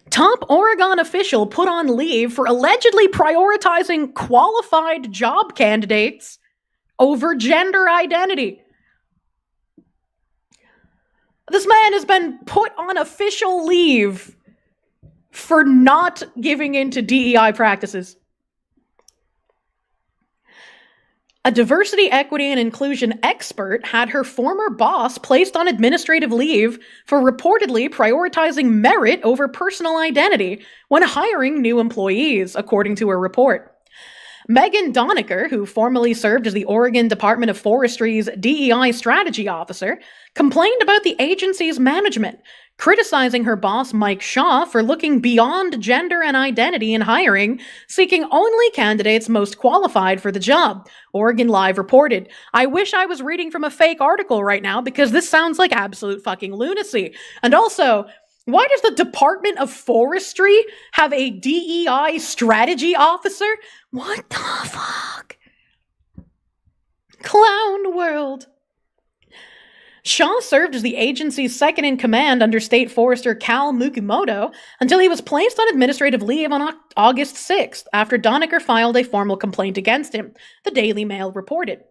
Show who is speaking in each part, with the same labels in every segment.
Speaker 1: Top Oregon official put on leave for allegedly prioritizing qualified job candidates over gender identity. This man has been put on official leave for not giving in to DEI practices. A diversity, equity, and inclusion expert had her former boss placed on administrative leave for reportedly prioritizing merit over personal identity when hiring new employees, according to her report. Megan Doniker, who formerly served as the Oregon Department of Forestry's DEI strategy officer, complained about the agency's management, criticizing her boss Mike Shaw for looking beyond gender and identity in hiring, seeking only candidates most qualified for the job. Oregon Live reported. I wish I was reading from a fake article right now because this sounds like absolute fucking lunacy. And also, why does the Department of Forestry have a DEI strategy officer? What the fuck? Clown world. Shaw served as the agency's second-in-command under State Forester Cal Mukimoto until he was placed on administrative leave on August 6th after Doniker filed a formal complaint against him, the Daily Mail reported.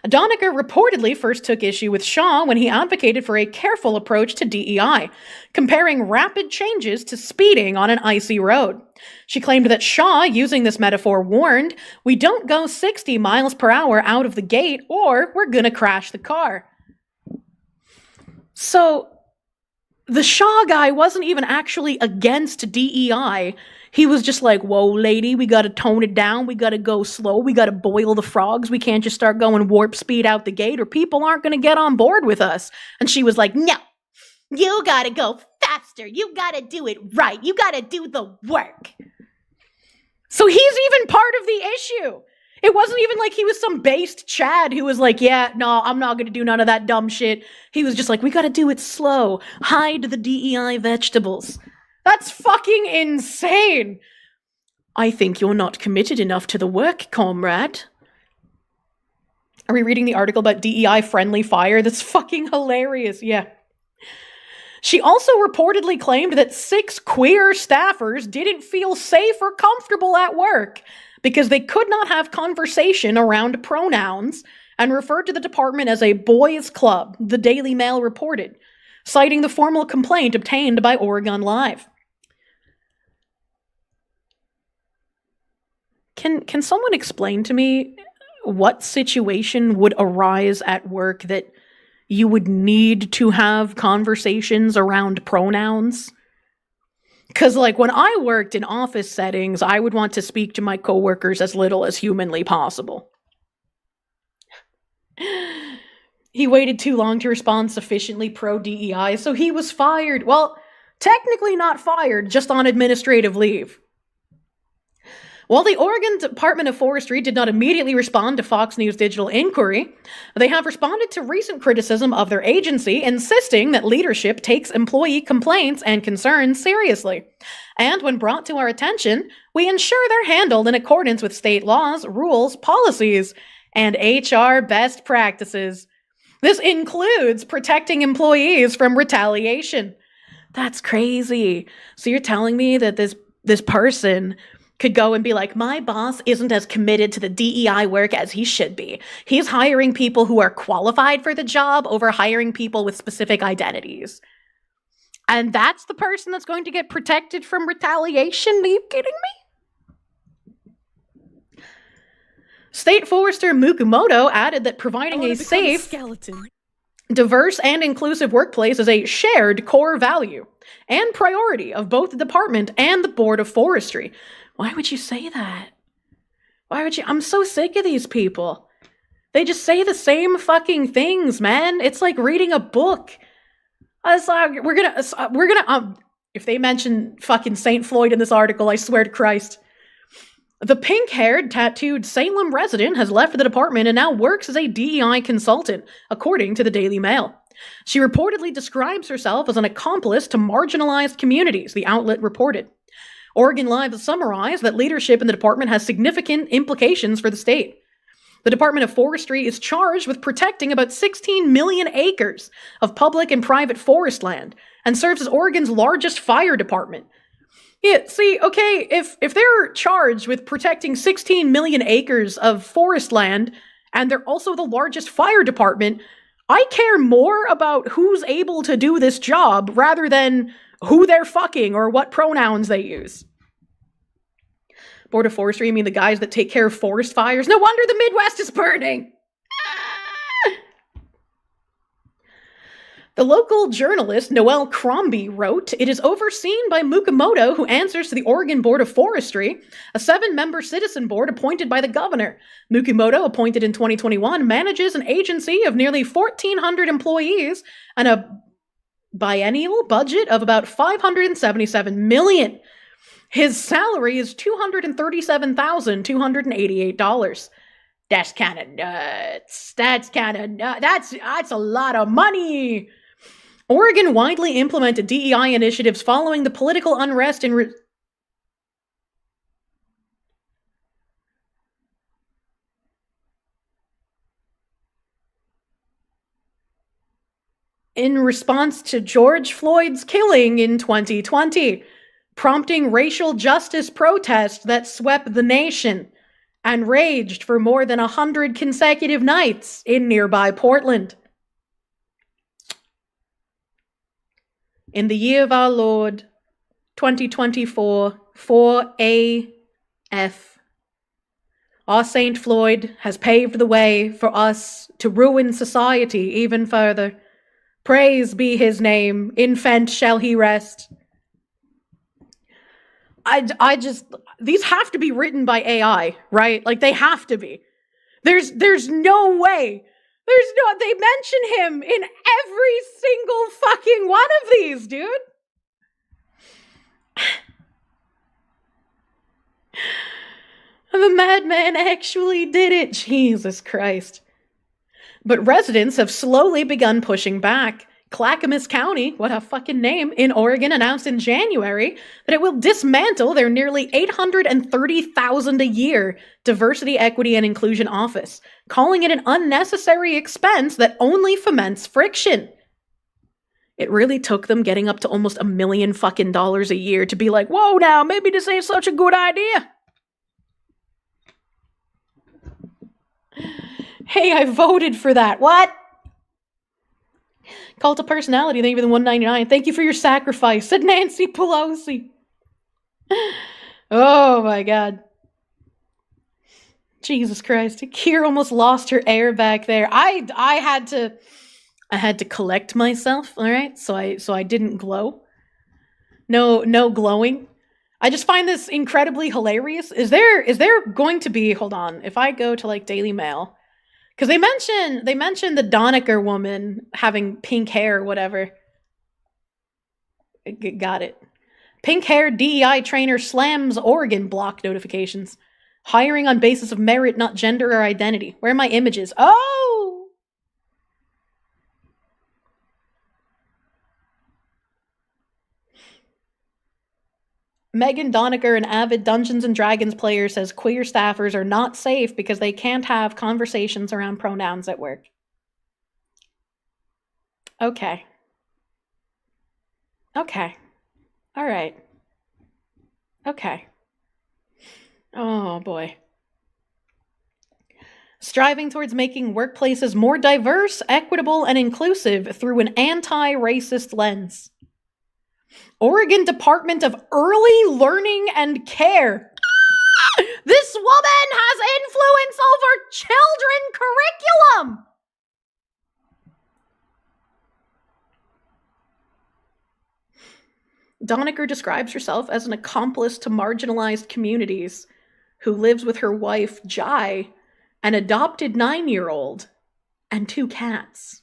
Speaker 1: Doniker reportedly first took issue with Shaw when he advocated for a careful approach to DEI, comparing rapid changes to speeding on an icy road. She claimed that Shaw, using this metaphor, warned, "We don't go 60 miles per hour out of the gate or we're gonna crash the car." So, the Shaw guy wasn't even actually against DEI. He was just like, whoa, lady, we gotta tone it down. We gotta go slow. We gotta boil the frogs. We can't just start going warp speed out the gate or people aren't gonna get on board with us. And she was like, no, you gotta go faster. You gotta do it right. You gotta do the work. So he's even part of the issue. It wasn't even like he was some based Chad who was like, yeah, no, I'm not gonna do none of that dumb shit. He was just like, we gotta do it slow. Hide the DEI vegetables. That's fucking insane. I think you're not committed enough to the work, comrade. Are we reading the article about DEI friendly fire? That's fucking hilarious. Yeah. She also reportedly claimed that 6 queer staffers didn't feel safe or comfortable at work because they could not have conversation around pronouns and referred to the department as a boys' club, the Daily Mail reported, citing the formal complaint obtained by Oregon Live. Can someone explain to me what situation would arise at work that you would need to have conversations around pronouns? Because, like, when I worked in office settings, I would want to speak to my coworkers as little as humanly possible. He waited too long to respond sufficiently pro-DEI, so he was fired. Well, technically not fired, just on administrative leave. While the Oregon Department of Forestry did not immediately respond to Fox News' digital inquiry, they have responded to recent criticism of their agency, insisting that leadership takes employee complaints and concerns seriously. And when brought to our attention, we ensure they're handled in accordance with state laws, rules, policies, and HR best practices. This includes protecting employees from retaliation. That's crazy. So you're telling me that this person could go and be like, my boss isn't as committed to the DEI work as he should be. He's hiring people who are qualified for the job over hiring people with specific identities. And that's the person that's going to get protected from retaliation? Are you kidding me? State Forester Mukimoto added that providing a safe, diverse, and inclusive workplace is a shared core value and priority of both the department and the Board of Forestry. Why would you say that? Why would you? I'm so sick of these people. They just say the same fucking things, man. It's like reading a book. It's like, if they mention fucking St. Floyd in this article, I swear to Christ. The pink-haired, tattooed Salem resident has left the department and now works as a DEI consultant, according to the Daily Mail. She reportedly describes herself as an accomplice to marginalized communities, the outlet reported. Oregon Live summarized that leadership in the department has significant implications for the state. The Department of Forestry is charged with protecting about 16 million acres of public and private forest land and serves as Oregon's largest fire department. Yeah, see, okay, if they're charged with protecting 16 million acres of forest land and they're also the largest fire department, I care more about who's able to do this job rather than who they're fucking or what pronouns they use. Board of Forestry, I mean the guys that take care of forest fires. No wonder the Midwest is burning! The local journalist Noel Crombie wrote, "It is overseen by Mukimoto, who answers to the Oregon Board of Forestry, a 7-member citizen board appointed by the governor. Mukimoto, appointed in 2021, manages an agency of nearly 1,400 employees and a biennial budget of about $577 million. His salary is $237,288. That's kind of nuts. That's a lot of money." Oregon widely implemented DEI initiatives following the political unrest in response to George Floyd's killing in 2020, prompting racial justice protests that swept the nation and raged for more than 100 consecutive nights in nearby Portland. In the year of our Lord, 2024, 4AF, our Saint Floyd has paved the way for us to ruin society even further. Praise be his name, infant shall he rest. These have to be written by AI, right? Like, they have to be. There's no way. They mention him in every single fucking one of these, dude. The madman actually did it. Jesus Christ. But residents have slowly begun pushing back. Clackamas County, what a fucking name, in Oregon announced in January that it will dismantle their nearly $830,000 a year diversity, equity, and inclusion office, calling it an unnecessary expense that only foments friction. It really took them getting up to almost $1 million fucking dollars a year to be like, whoa now, maybe this ain't such a good idea. Hey, I voted for that. What? Cult of personality, thank you for the $1.99. Thank you for your sacrifice, said Nancy Pelosi. Oh my God. Jesus Christ. Kier almost lost her air back there. I had to collect myself, all right? So I didn't glow. No glowing. I just find this incredibly hilarious. Is there going to be, hold on, if I go to like Daily Mail, because they mentioned the Donecker woman having pink hair or whatever. Got it. Pink hair DEI trainer slams Oregon block notifications. Hiring on basis of merit, not gender or identity. Where are my images? Oh! Megan Donecker, an avid Dungeons & Dragons player, says queer staffers are not safe because they can't have conversations around pronouns at work. Okay. Okay. All right. Okay. Oh, boy. Striving towards making workplaces more diverse, equitable, and inclusive through an anti-racist lens. Oregon Department of Early Learning and Care. This woman has influence over children curriculum. Donecker describes herself as an accomplice to marginalized communities who lives with her wife, Jai, an adopted 9-year-old, and 2 cats.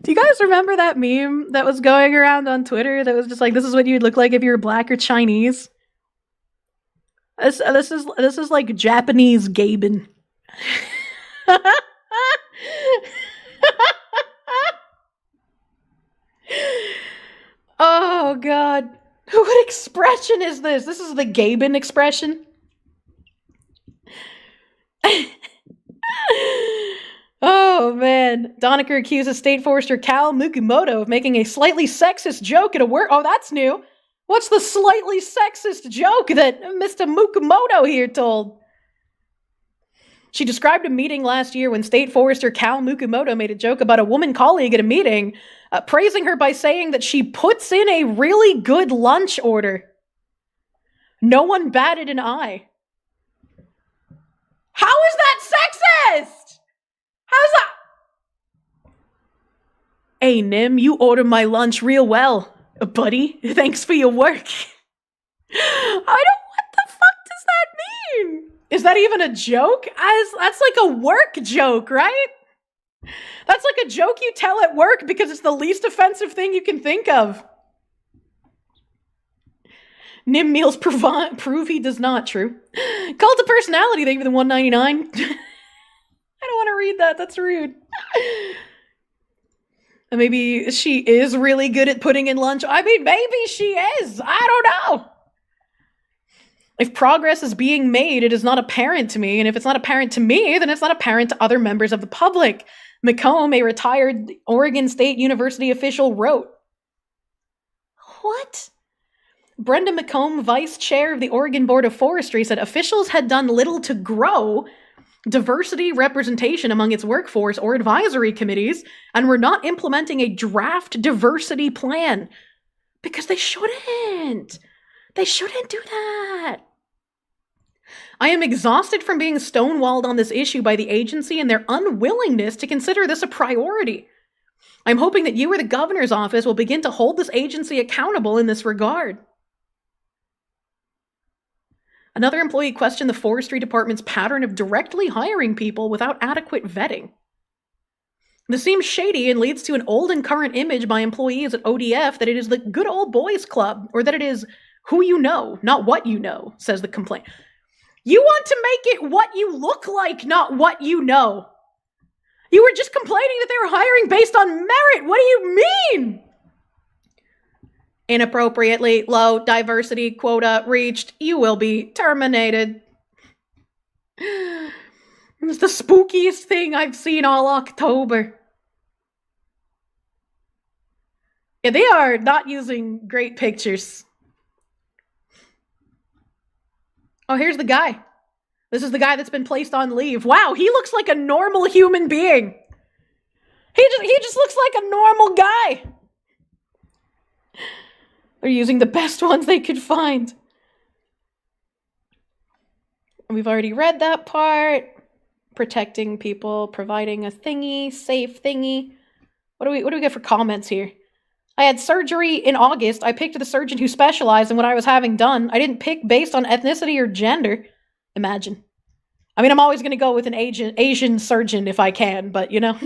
Speaker 1: Do you guys remember that meme that was going around on Twitter that was just like, this is what you'd look like if you were black or Chinese? This is like Japanese Gaben. Oh, God. What expression is this? This is the Gaben expression. Oh, man. Donaker accuses State Forester Cal Mukumoto of making a slightly sexist joke at a work. Oh, that's new. What's the slightly sexist joke that Mr. Mukumoto here told? She described a meeting last year when State Forester Cal Mukumoto made a joke about a woman colleague at a meeting, praising her by saying that she puts in a really good lunch order. No one batted an eye. How is that sexist? How's that? Hey, Nim, you order my lunch real well, buddy. Thanks for your work. What the fuck does that mean? Is that even a joke? That's like a work joke, right? That's like a joke you tell at work because it's the least offensive thing you can think of. Nim meals prove he does not. True. Cult of personality, thank you for the $1.99. I don't want to read that. That's rude. Maybe she is really good at putting in lunch. I mean, maybe she is. I don't know. If progress is being made, it is not apparent to me. And if it's not apparent to me, then it's not apparent to other members of the public. McComb, a retired Oregon State University official, wrote. What? Brenda McComb, vice chair of the Oregon Board of Forestry, said officials had done little to grow diversity representation among its workforce or advisory committees and were not implementing a draft diversity plan. Because they shouldn't. They shouldn't do that. I am exhausted from being stonewalled on this issue by the agency and their unwillingness to consider this a priority. I'm hoping that you or the governor's office will begin to hold this agency accountable in this regard. Another employee questioned the forestry department's pattern of directly hiring people without adequate vetting. This seems shady and leads to an old and current image by employees at ODF that it is the good old boys club, or that it is who you know, not what you know, says the complaint. You want to make it what you look like, not what you know. You were just complaining that they were hiring based on merit. What do you mean? Inappropriately low diversity quota reached. You will be terminated. It's the spookiest thing I've seen all October. Yeah, they are not using great pictures. Oh, here's the guy. This is the guy that's been placed on leave. Wow, he looks like a normal human being. He just looks like a normal guy. They're using the best ones they could find. We've already read that part. Protecting people, providing a thingy, safe thingy. What do we get for comments here? I had surgery in August. I picked the surgeon who specialized in what I was having done. I didn't pick based on ethnicity or gender. Imagine. I mean, I'm always going to go with an Asian surgeon if I can, but you know.